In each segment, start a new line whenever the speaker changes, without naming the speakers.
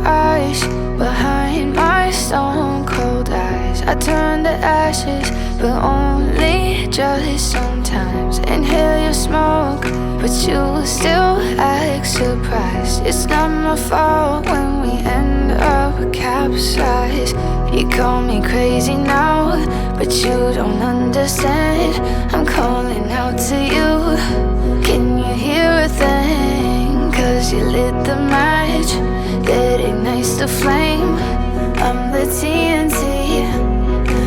eyes behind my stone cold eyes. I turn to ashes, but only just sometimes. Inhale your smoke, but you still act surprised. It's not my fault when we end up capsized. You call me crazy now, but you don't understand. I'm calling out to you. Can you hear a thing? 'Cause you lit the match that ignites the flame. I'm the TNT,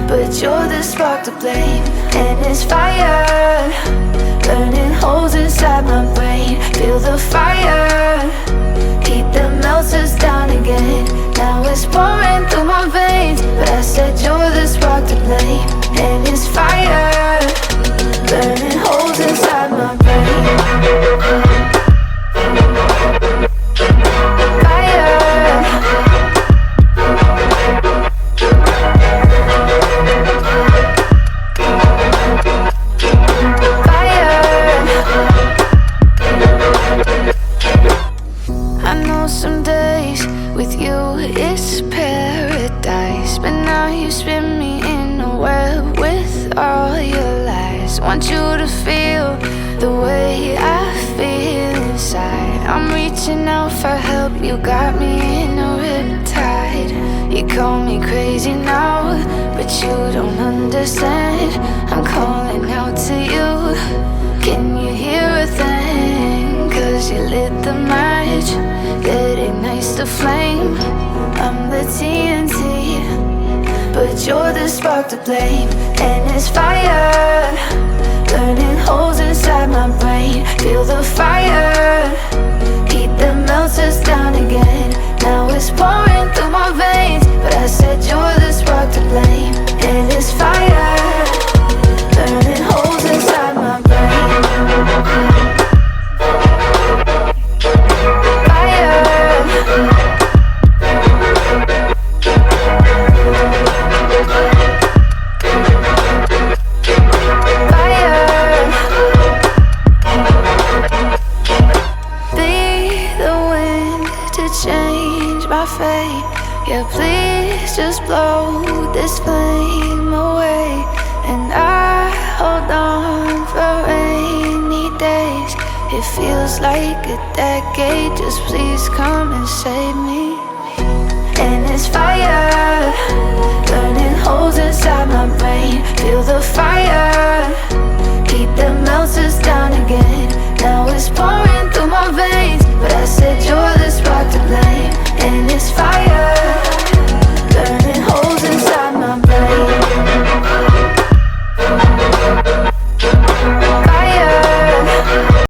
but you're the spark to blame. And it's fire, burning holes inside my brain. Feel the fire, heat that melts us down again. Now it's pouring through my veins, but I said you're the spark to blame. And it's fire, burning holes inside my brain. Some days with you it's paradise, but now you spin me in a web with all your lies. Want you to feel the way I feel inside. I'm reaching out for help, you got me in a riptide. You call me crazy now, but you don't understand. I'm calling out to you. Can you hear a thing? 'Cause you lit the match that ignites the flame. I'm the TNT, but you're the spark to blame. And it's fire, burning holes inside my brain. Feel the fire, heat that melts us down again. Now it's pouring through my veins, but I said you're the spark to blame. And it's fire, burning holes inside my brain. Yeah, please just blow this flame away. And I hold on for rainy days. It feels like a decade, just please come and save me. And it's fire,